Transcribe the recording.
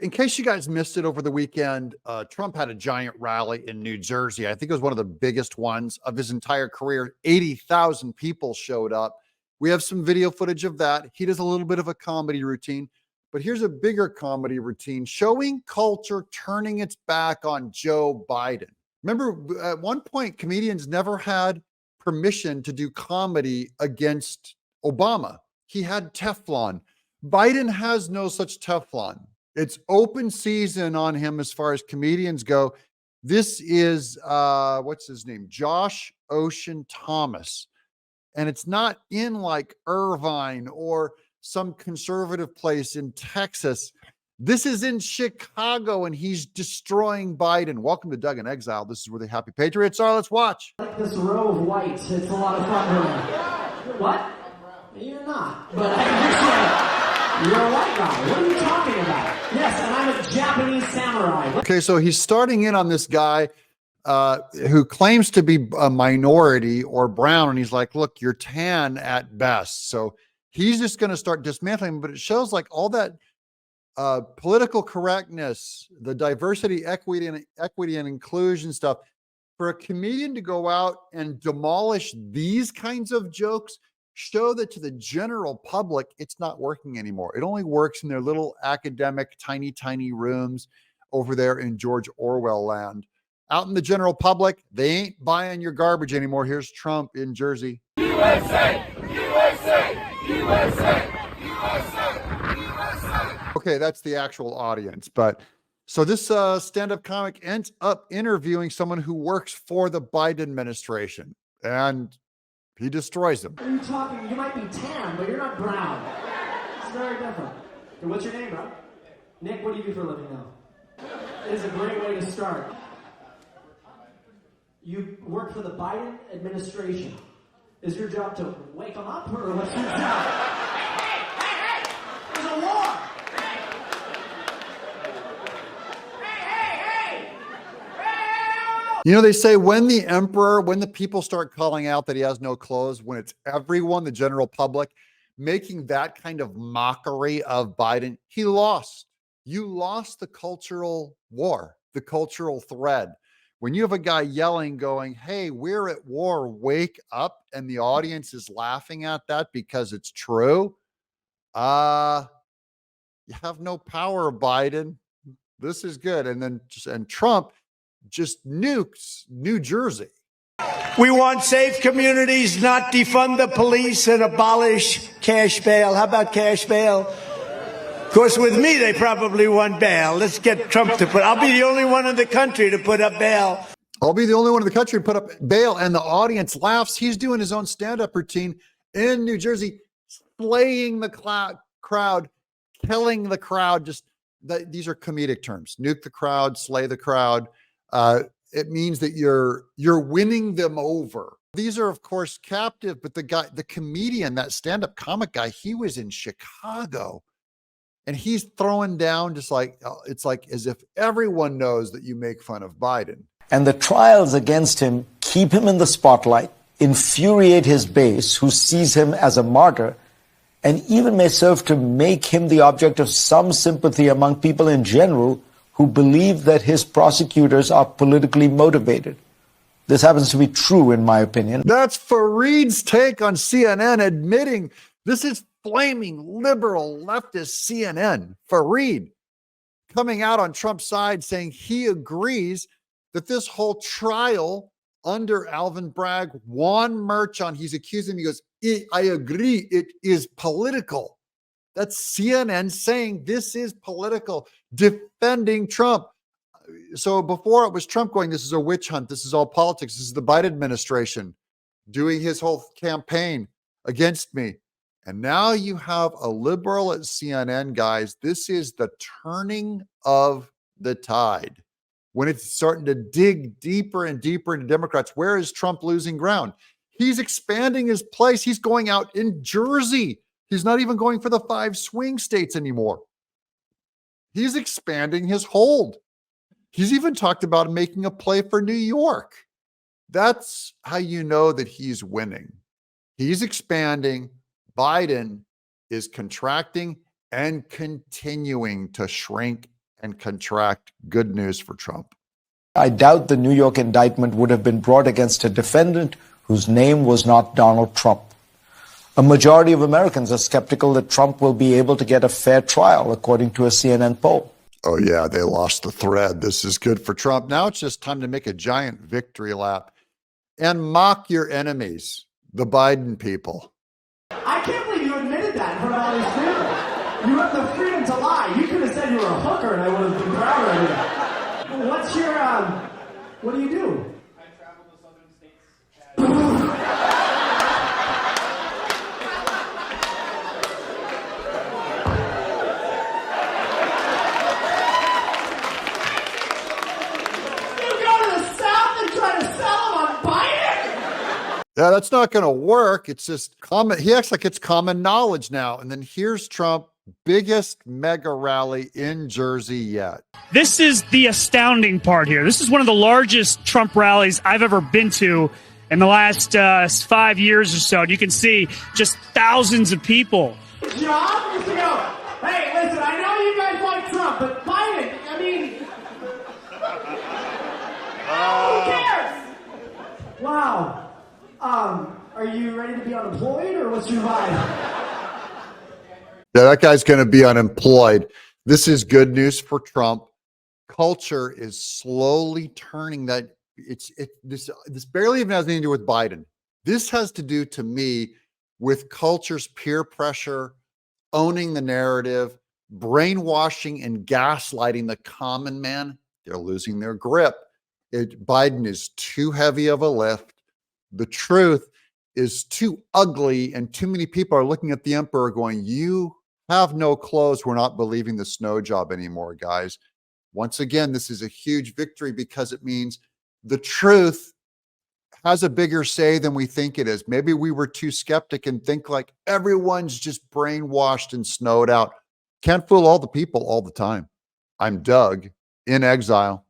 in case you guys missed it over the weekend, Trump had a giant rally in New Jersey. I think it was one of the biggest ones of his entire career. 80,000 people showed up. We have some video footage of that. He does a little bit of a comedy routine, but here's a bigger comedy routine showing culture turning its back on Joe Biden. Remember, at one point, comedians never had permission to do comedy against Obama. He had Teflon. Biden has no such Teflon. It's open season on him as far as comedians go. This is, what's his name? Josh Ocean Thomas. And it's not in like Irvine or some conservative place in Texas. This is in Chicago, and he's destroying Biden. Welcome to Doug in Exile. This is where the happy patriots are. Let's watch. Like this row of whites. It's a lot of fun. What? You're not. But you're a white guy. What are you talking about? Yes, and I'm a Japanese samurai. Okay, so he's starting in on this guy who claims to be a minority or brown, and he's like, look, you're tan at best. So he's just going to start dismantling, but it shows like all that political correctness, the diversity, equity, and inclusion stuff. For a comedian to go out and demolish these kinds of jokes, show that to the general public, it's not working anymore. It only works in their little academic, tiny rooms over there in George Orwell land. Out in the general public, they ain't buying your garbage anymore. Here's Trump in Jersey. USA! USA! USA! USA! USA! Okay, that's the actual audience. But so this stand-up comic ends up interviewing someone who works for the Biden administration, and he destroys him. What are you talking? You might be tan, but you're not brown. It's very different. Okay, what's your name, bro? Nick, what do you do for a living now? It is a great way to start. You work for the Biden administration. Is your job to wake them up, or what's your job? Hey! There's a war! You know, they say when the people start calling out that he has no clothes, when it's everyone, the general public, making that kind of mockery of Biden, he lost. You lost the cultural war, the cultural thread. When you have a guy yelling, going, hey, we're at war, wake up, and the audience is laughing at that because it's true, you have no power, Biden. This is good. And Trump just nukes New Jersey. We want safe communities, not defund the police and abolish cash bail. How about cash bail? Of course, with me, they probably want bail. Let's get Trump to I'll be the only one in the country to put up bail. I'll be the only one in the country to put up bail. And the audience laughs. He's doing his own stand-up routine in New Jersey, slaying the crowd, killing the crowd. These are comedic terms. Nuke the crowd, slay the crowd. It means that you're winning them over. These are, of course, captive, but the comedian, that stand-up comic guy, he was in Chicago, and he's throwing down just like, it's like as if everyone knows that you make fun of Biden. And the trials against him keep him in the spotlight, infuriate his base, who sees him as a martyr, and even may serve to make him the object of some sympathy among people in general who believe that his prosecutors are politically motivated. This happens to be true, in my opinion. That's Fareed's take on CNN, admitting this is flaming liberal leftist CNN. Fareed coming out on Trump's side, saying he agrees that this whole trial under Alvin Bragg, Juan Merchan, he's accusing him, he goes, I agree, it is political. That's CNN saying this is political, defending Trump. So before it was Trump going, this is a witch hunt. This is all politics. This is the Biden administration doing his whole campaign against me. And now you have a liberal at CNN, guys. This is the turning of the tide. When it's starting to dig deeper and deeper into Democrats, where is Trump losing ground? He's expanding his place. He's going out in Jersey. He's not even going for the 5 swing states anymore. He's expanding his hold. He's even talked about making a play for New York. That's how you know that he's winning. He's expanding. Biden is contracting and continuing to shrink and contract. Good news for Trump. I doubt the New York indictment would have been brought against a defendant whose name was not Donald Trump. A majority of Americans are skeptical that Trump will be able to get a fair trial, according to a CNN poll. Oh, yeah, they lost the thread. This is good for Trump. Now it's just time to make a giant victory lap and mock your enemies, the Biden people. I can't believe you admitted that in front of all these people. You have the freedom to lie. You could have said you were a hooker and I would have been proud of you. What's your, what do you do? I travel to southern states. Yeah, that's not going to work. It's just common. He acts like it's common knowledge now. And then here's Trump, biggest mega rally in Jersey yet. This is the astounding part here. This is one of the largest Trump rallies I've ever been to in the last 5 years or so. And you can see just thousands of people. John used to go, hey, listen, I know you guys like Trump, but Biden, I mean, who cares? Wow. Are you ready to be unemployed or what's your vibe? Yeah, that guy's going to be unemployed. This is good news for Trump. Culture is slowly turning that. This barely even has anything to do with Biden. This has to do, to me, with culture's peer pressure, owning the narrative, brainwashing and gaslighting the common man. They're losing their grip. Biden is too heavy of a lift. The truth is too ugly, and too many people are looking at the emperor going, you have no clothes. We're not believing the snow job anymore, guys. Once again, this is a huge victory because it means the truth has a bigger say than we think it is. Maybe we were too skeptic and think like everyone's just brainwashed and snowed out. Can't fool all the people all the time. I'm Doug in exile.